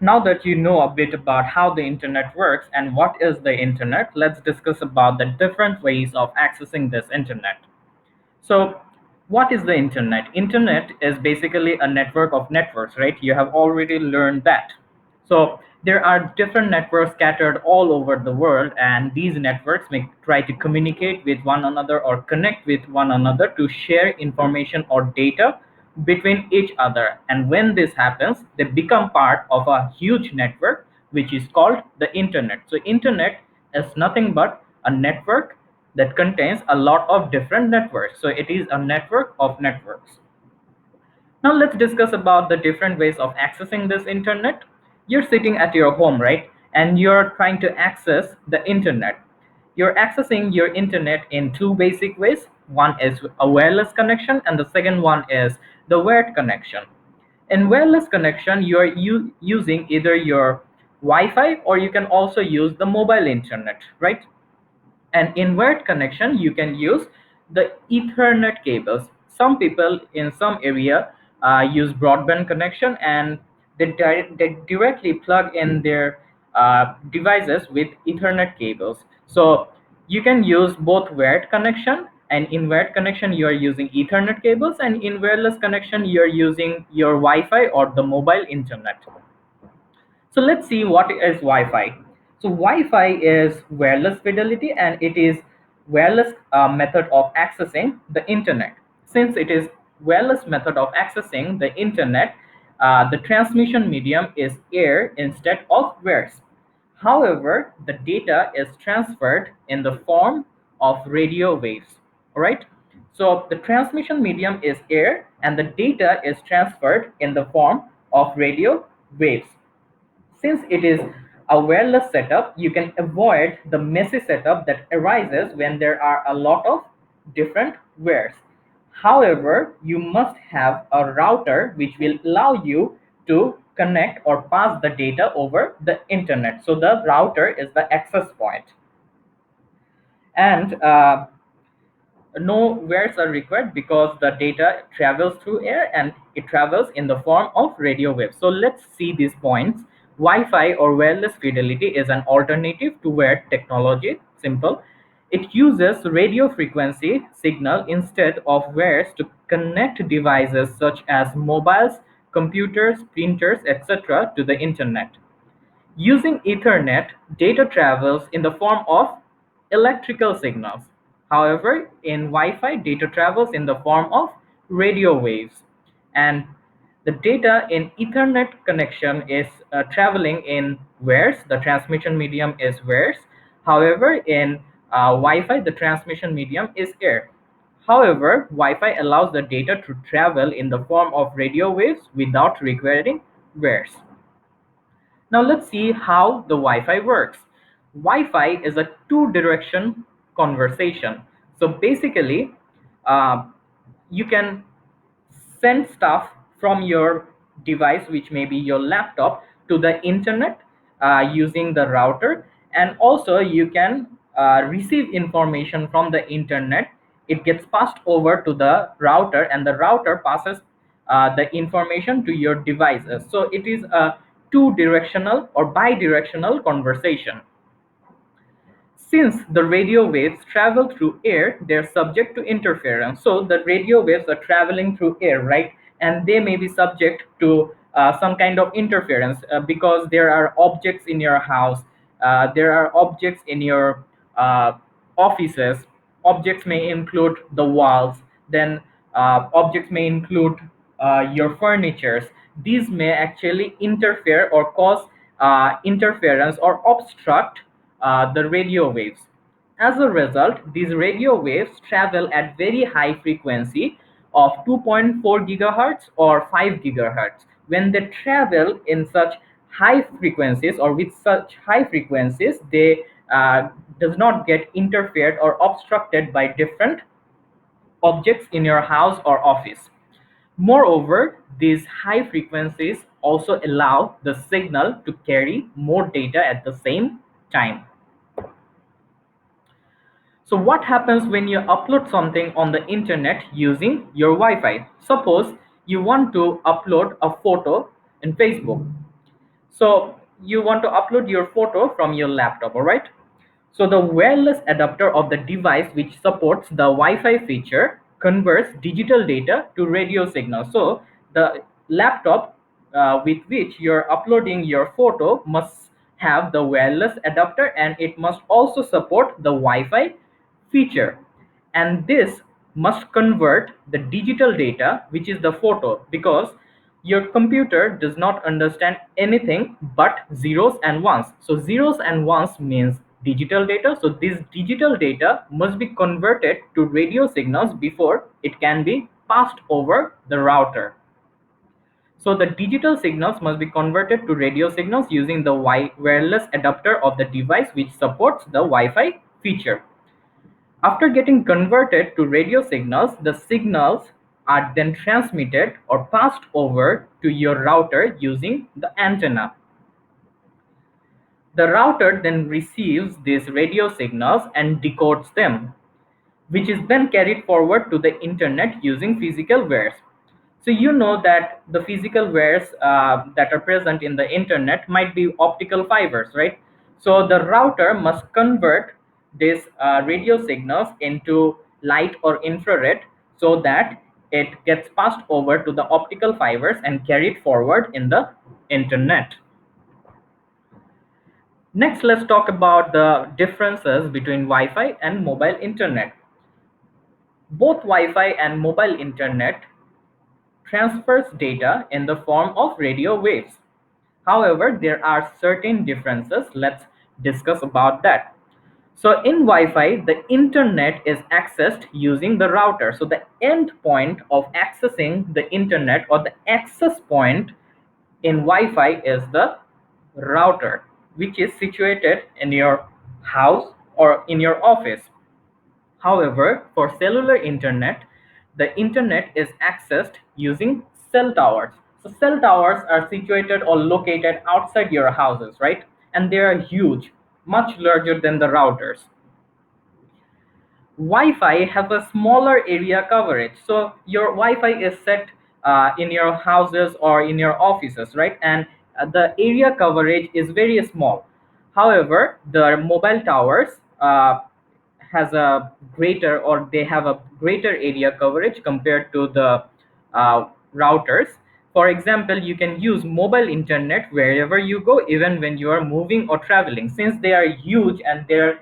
Now that you know a bit about how the internet works and what is the internet, let's discuss about the different ways of accessing this internet. So, what is the internet? Internet is basically a network of networks, right? You have already learned that. So, there are different networks scattered all over the world, and these networks may try to communicate with one another or connect with one another to share information or data between each other. And when this happens, they become part of a huge network which is called the internet. So, internet is nothing but a network that contains a lot of different networks. So it is a network of networks. Now let's discuss about the different ways of accessing this internet. You're sitting at your home, right? And you're trying to access the internet. You're accessing your internet in two basic ways. One is a wireless connection and the second one is the wired connection. In wireless connection, you are using either your Wi-Fi or you can also use the mobile internet, right? And in wired connection you can use the ethernet cables. Some people in some area use broadband connection, and they directly plug in their devices with ethernet cables. So you can use both wired connection, and in wired connection you are using ethernet cables, and in wireless connection you are using your Wi-Fi or the mobile internet. So let's see what is Wi-Fi. So Wi-Fi is wireless fidelity, and it is wireless method of accessing the internet. Since it is wireless method of accessing the internet, the transmission medium is air instead of wires. However, the data is transferred in the form of radio waves. All right. So the transmission medium is air, and the data is transferred in the form of radio waves. Since it is a wireless setup, you can avoid the messy setup that arises when there are a lot of different wires. However, you must have a router which will allow you to connect or pass the data over the internet. So the router is the access point. And no wires are required because the data travels through air and it travels in the form of radio waves. So let's see these points. Wi-Fi or wireless fidelity is an alternative to wired technology. Simple. It uses radio frequency signal instead of wires to connect devices such as mobiles, computers, printers, etc. to the internet. Using Ethernet, data travels in the form of electrical signals. However, in Wi-Fi, data travels in the form of radio waves. And the data in Ethernet connection is traveling in wires. The transmission medium is wires. However, in Wi-Fi, the transmission medium is air. However, Wi-Fi allows the data to travel in the form of radio waves without requiring wires. Now let's see how the Wi-Fi works. Wi-Fi is a two-direction conversation. So basically, uh, you can send stuff from your device, which may be your laptop, to the internet using the router, and also you can receive information from the internet. It gets passed over to the router, and the router passes the information to your devices. So it is a two directional or bidirectional conversation. Since the radio waves travel through air, they're subject to interference. So the radio waves are traveling through air, right? And they may be subject to some kind of interference because there are objects in your house, there are objects in your uh, offices. Objects may include the walls, then objects may include your furnitures. These may actually interfere or cause interference or obstruct the radio waves. As a result, these radio waves travel at very high frequency of 2.4 gigahertz or 5 gigahertz. When they travel in such high frequencies or with such high frequencies, they does not get interfered or obstructed by different objects in your house or office. Moreover, these high frequencies also allow the signal to carry more data at the same time. So what happens when you upload something on the internet using your Wi-Fi? Suppose you want to upload a photo in Facebook. So you want to upload your photo from your laptop, all right? So the wireless adapter of the device which supports the Wi-Fi feature converts digital data to radio signal. So the laptop with which you're uploading your photo must have the wireless adapter, and it must also support the Wi-Fi feature. And this must convert the digital data, which is the photo, because your computer does not understand anything but zeros and ones. So zeros and ones means digital data. So this digital data must be converted to radio signals before it can be passed over the router. So the digital signals must be converted to radio signals using the wireless adapter of the device which supports the Wi-Fi feature. After getting converted to radio signals, the signals are then transmitted or passed over to your router using the antenna. The router then receives these radio signals and decodes them, which is then carried forward to the internet using physical wires. So you know that the physical wires that are present in the internet might be optical fibers, right? So the router must convert these radio signals into light or infrared so that it gets passed over to the optical fibers and carried forward in the internet. Next, let's talk about the differences between Wi-Fi and mobile internet. Both Wi-Fi and mobile internet transfers data in the form of radio waves. However, there are certain differences. Let's discuss about that. So in Wi-Fi, the internet is accessed using the router. So the end point of accessing the internet, or the access point in Wi-Fi, is the router, which is situated in your house or in your office. However, for cellular internet, the internet is accessed using cell towers. So cell towers are situated or located outside your houses, right? And they are huge, much larger than the routers. Wi-Fi have a smaller area coverage. So your Wi-Fi is set in your houses or in your offices, right? And the area coverage is very small. However, the mobile towers has a greater, or they have a greater area coverage compared to the routers. For example, you can use mobile internet wherever you go, even when you are moving or traveling. Since they are huge and they're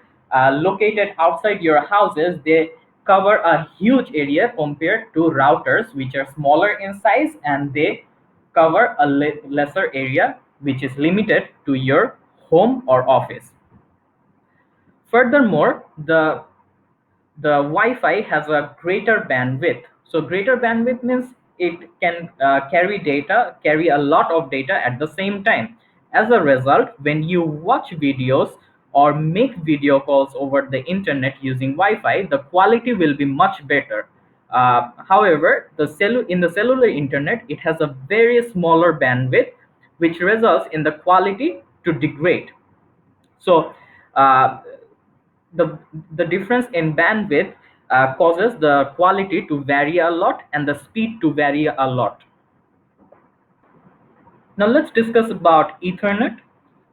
located outside your houses, they cover a huge area compared to routers, which are smaller in size, and they cover a lesser area, which is limited to your home or office. Furthermore, the Wi-Fi has a greater bandwidth. So greater bandwidth means it can carry a lot of data at the same time. As a result, when you watch videos or make video calls over the internet using Wi-Fi, the quality will be much better. However, in the cellular internet, it has a very smaller bandwidth, which results in the quality to degrade. So uh, the the difference in bandwidth causes the quality to vary a lot and the speed to vary a lot. Now let's discuss about Ethernet.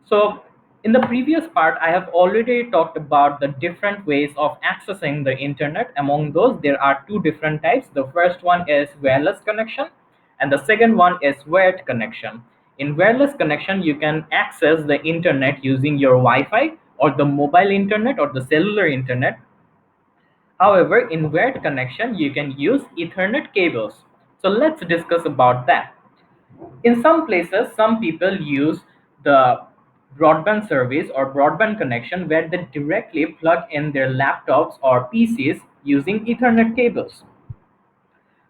So in the previous part, I have already talked about the different ways of accessing the internet. Among those, there are two different types. The first one is wireless connection, and the second one is wired connection. In wireless connection, you can access the internet using your Wi-Fi or the mobile internet or the cellular internet. However, in wired connection, you can use Ethernet cables. So let's discuss about that. In some places, some people use the broadband service or broadband connection where they directly plug in their laptops or PCs using Ethernet cables.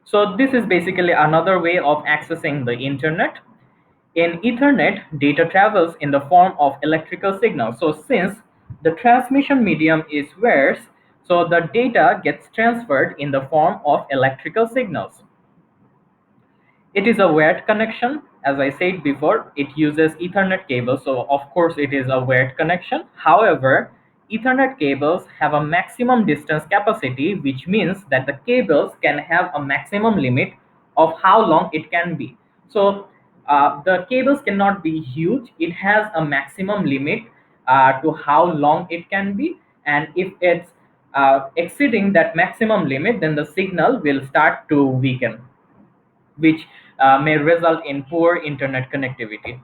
So this is basically another way of accessing the internet. In Ethernet, data travels in the form of electrical signals. So since the transmission medium is wires, so the data gets transferred in the form of electrical signals. It is a wired connection. As I said before, it uses Ethernet cables, so of course it is a wired connection. However, Ethernet cables have a maximum distance capacity, which means that the cables can have a maximum limit of how long it can be. So The cables cannot be huge. It has a maximum limit to how long it can be, and if it's exceeding that maximum limit, then the signal will start to weaken, which may result in poor internet connectivity.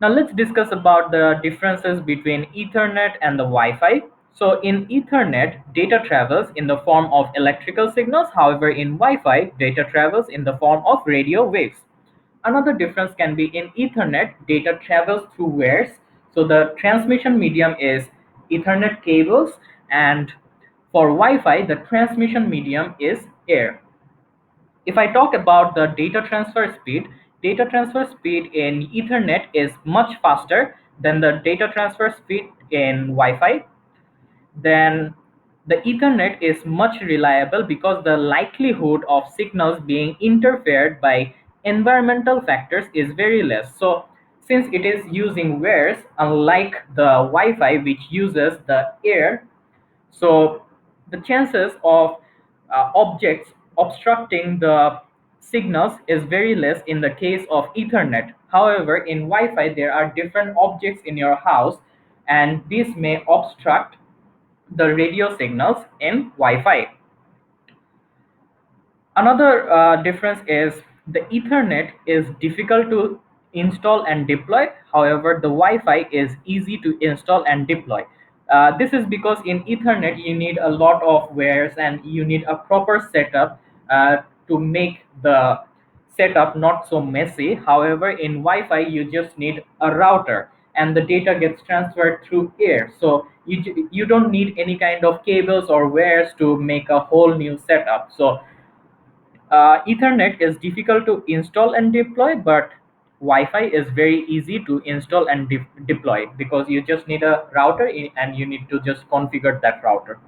Now let's discuss about the differences between Ethernet and the Wi-Fi. So in Ethernet, data travels in the form of electrical signals. However, in Wi-Fi, data travels in the form of radio waves. Another difference can be in Ethernet, data travels through wires. So the transmission medium is Ethernet cables, and for Wi-Fi, the transmission medium is air. If I talk about the data transfer speed in Ethernet is much faster than the data transfer speed in Wi-Fi. Then the Ethernet is much reliable because the likelihood of signals being interfered by environmental factors is very less. So since it is using wires, unlike the Wi-Fi which uses the air, so the chances of objects obstructing the signals is very less in the case of Ethernet. However, in Wi-Fi, there are different objects in your house, and this may obstruct the radio signals in Wi-Fi. Another difference is the Ethernet is difficult to install and deploy. However, the Wi-Fi is easy to install and deploy. This is because in Ethernet you need a lot of wires and you need a proper setup to make the setup not so messy. However, in Wi-Fi you just need a router and the data gets transferred through air. So you don't need any kind of cables or wires to make a whole new setup. So Ethernet is difficult to install and deploy, but Wi-Fi is very easy to install and deploy because you just need a router and you need to just configure that router.